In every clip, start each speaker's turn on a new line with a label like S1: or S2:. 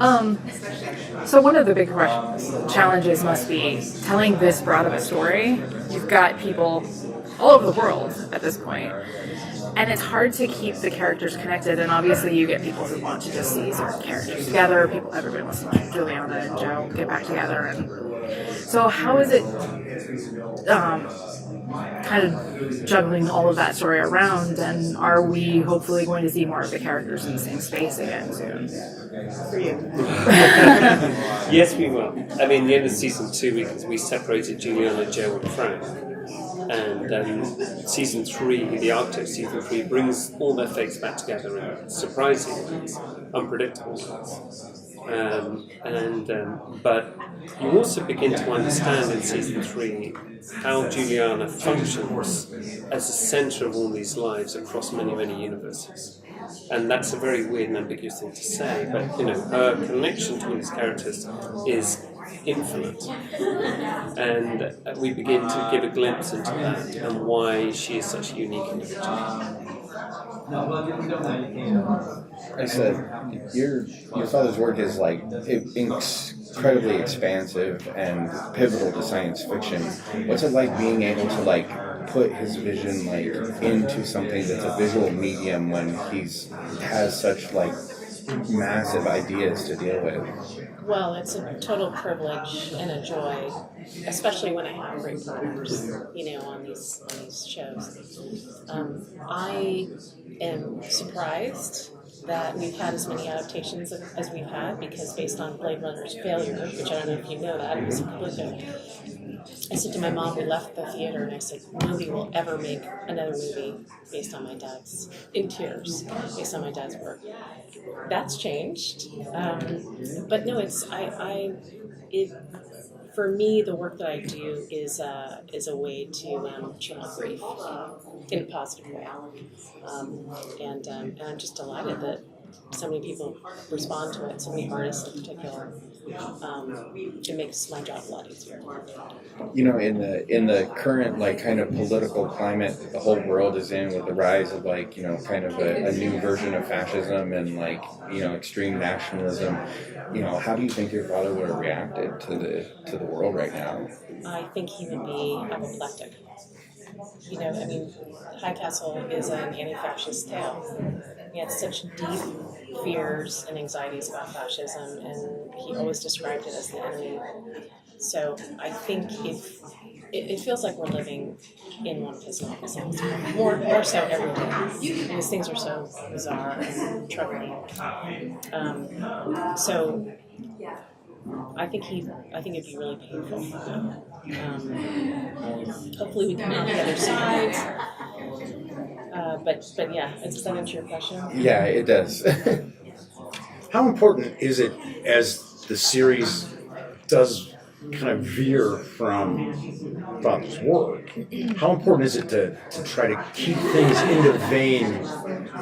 S1: So one of the big challenges must be telling this broad of a story. You've got people all over the world at this point, and it's hard to keep the characters connected. And obviously, you get people who want to just see certain characters together. People, everybody wants to see Juliana and Joe get back together. And so, how is it kind of juggling all of that story around? And are we hopefully going to see more of the characters in the same space again soon? For you?
S2: Yes, we will. I mean, the end of season 2, we separated Juliana, Joe, and Frank. And season 3, the Arctic season 3, brings all their fates back together in surprising ways, unpredictable ways. But you also begin to understand in season 3 how Juliana functions as the centre of all these lives across many, many universes. And that's a very weird and ambiguous thing to say, but her connection to all these characters is infinite. And we begin to give a glimpse into that and why she is such a unique individual.
S3: I said, your father's work is like incredibly expansive and pivotal to science fiction. What's it like being able to put his vision into something that's a visual medium when has such massive ideas to deal with?
S4: Well, it's a total privilege and a joy, especially when I have great partners, on these shows. I am surprised that we've had as many adaptations as we've had, because based on Blade Runner's failure, which I don't know if you know that, it was a complete failure. I said to my mom, we left the theater, and I said, nobody will ever make another movie based on my dad's, in tears, based on my dad's work. That's changed. But no, for me, the work that I do is a way to channel grief in a positive way. And I'm just delighted that so many people respond to it, so many artists in particular. It makes my job a lot easier.
S3: In the current kind of political climate that the whole world is in, with the rise of kind of a new version of fascism and extreme nationalism, how do you think your father would have reacted to the world right now?
S4: I think he would be apoplectic. High Castle is an anti-fascist tale. He had such deep fears and anxieties about fascism, and he always described it as the enemy. So I think if it feels like we're living in one of his novels, more so every day, because things are so bizarre and troubling. So I think it'd be really painful. Hopefully we come out the other side. But yeah, does that answer your question?
S3: Yeah, it does.
S5: How important is it, as the series does kind of veer from Father's work, how important is it to try to keep things in the vein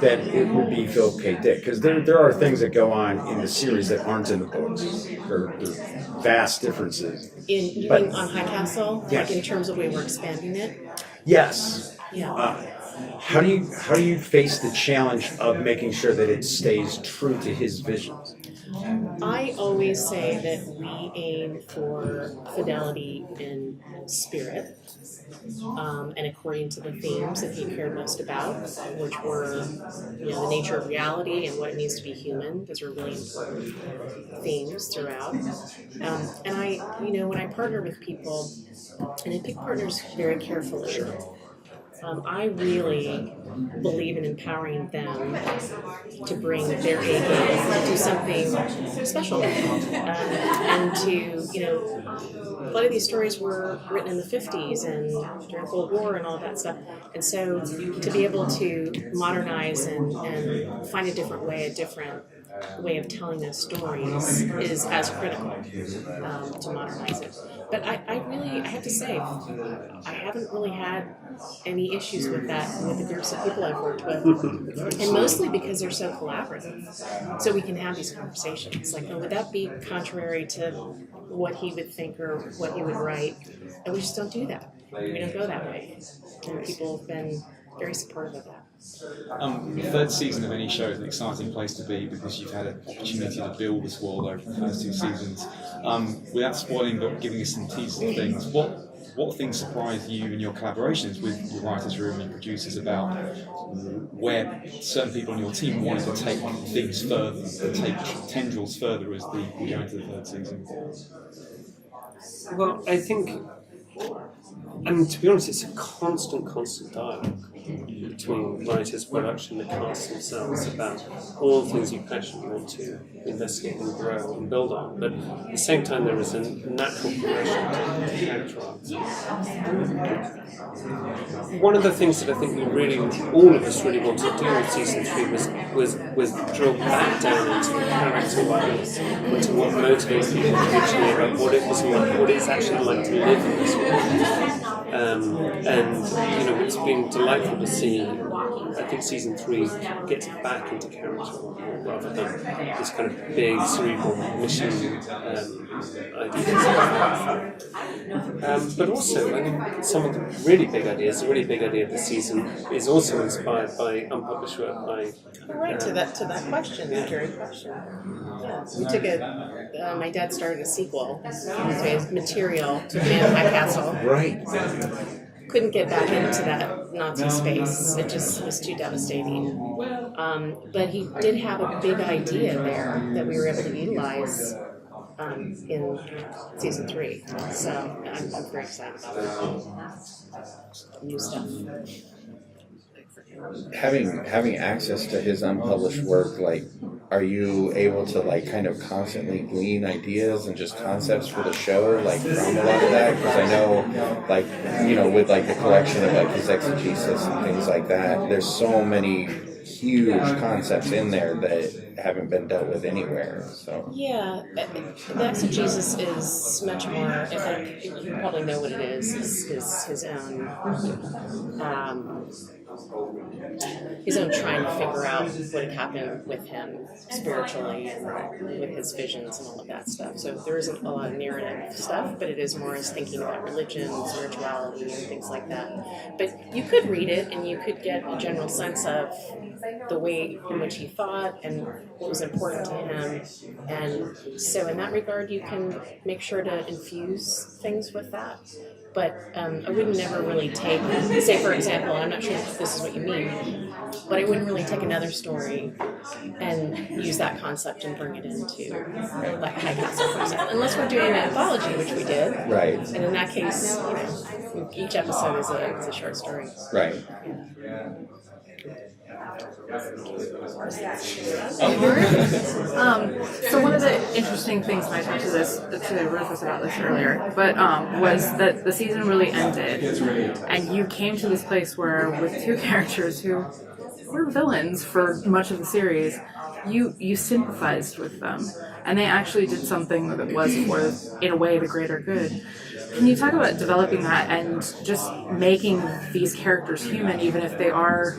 S5: that it would be Philip K. Dick? Because there are things that go on in the series that aren't in the books. There are vast differences.
S4: You mean on High Castle?
S5: Yes.
S4: In terms of the way we're expanding it?
S5: Yes.
S4: Yeah.
S5: How do you face the challenge of making sure that it stays true to his visions?
S4: I always say that we aim for fidelity in spirit, and according to the themes that he cared most about, which were, the nature of reality and what it means to be human. Those are really important themes throughout. And I, when I partner with people, and I pick partners very carefully. I really believe in empowering them to bring their A game, to do something special, and to, a lot of these stories were written in the 50s and during the Cold War and all that stuff. And so to be able to modernize and find a different way of telling those stories is as critical to modernize it. But I have to say, I haven't really had any issues with that with the groups of people I've worked with, and mostly because they're so collaborative. So we can have these conversations. Would that be contrary to what he would think or what he would write? And we just don't do that. We don't go that way. And people have been very supportive of that.
S6: The third season of any show is an exciting place to be because you've had an opportunity to build this world over the first 2 seasons. Without spoiling, but giving us some teasers of things, what things surprised you in your collaborations with your writers' room and producers about where certain people on your team wanted to take things further, to take tendrils further as we go into the third season?
S2: Well, I think, and to be honest, it's a constant dialogue between writers, production, the cast themselves about all the things you passionately want to investigate and grow and build on. But at the same time, there is a natural progression to character arcs. One of the things that I think all of us really wanted to do with season 3 was drill back down into the character lives, into what motivates people originally, about what it's actually like to live in this world. And it's been delightful to see. I think season 3 gets back into character rather than this kind of big cerebral mission ideas. But also, I think some of the really big ideas, the really big idea of the season is also inspired by unpublished work by.
S4: Right, to that question, that very question. We took my dad started a sequel to his material to Man in High Castle.
S5: Right.
S4: Couldn't get back into that Nazi space. It just was too devastating. But he did have a big idea there that we were able to utilize in season 3. So I'm very excited about that. New stuff.
S3: Having access to his unpublished work, like, are you able to like kind of constantly glean ideas and just concepts for the show, like from a lot of that? Because I know, like, with like the collection of like his exegesis and things like that, there's so many huge concepts in there that haven't been dealt with anywhere. So
S4: yeah, the exegesis is much more. Like, you probably know what it is his own. His own trying to figure out what had happened with him spiritually and with his visions and all of that stuff. So there isn't a lot of narrative stuff, but it is more as thinking about religion, spirituality, and things like that. But you could read it and you could get a general sense of the way in which he thought and what was important to him. And so in that regard, you can make sure to infuse things with that. But I would never really take, say for example, and I'm not sure if this is what you mean, but I wouldn't really take another story and use that concept and bring it into like High Castle, for example. Unless we're doing an anthology, which we did.
S3: right,
S4: And in that case, each episode is a short story.
S3: right.
S1: So one of the interesting things when I talked to Rufus about this earlier, but was that the season really ended, and you came to this place where with 2 characters who were villains for much of the series, you sympathized with them, and they actually did something that was for, in a way, the greater good. Can you talk about developing that and just making these characters human, even if they are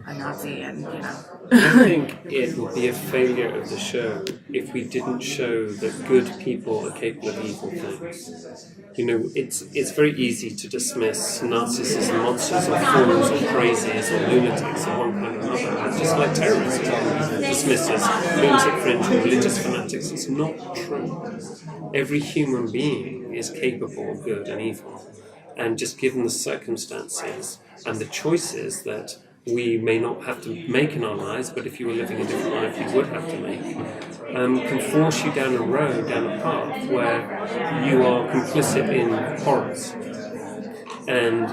S1: a Nazi and,
S2: I think it would be a failure of the show if we didn't show that good people are capable of evil things. It's very easy to dismiss Nazis as monsters or fools or crazies or lunatics of one kind or another. It's just like terrorists dismissed as lunatic fringe or religious fanatics. It's not true. Every human being is capable of good and evil. And just given the circumstances and the choices that we may not have to make in our lives, but if you were living a different life, you would have to make, can force you down a road, down a path where you are complicit in horrors. And,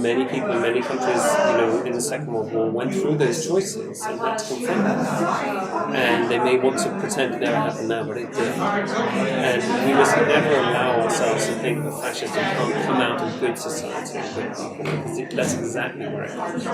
S2: many people in many countries, in the Second World War went through those choices and had to confront them. And they may want to pretend it never happened now, but it did. And we must never allow ourselves to think that fascism can't come out of good society and good people, because that's exactly where it happens.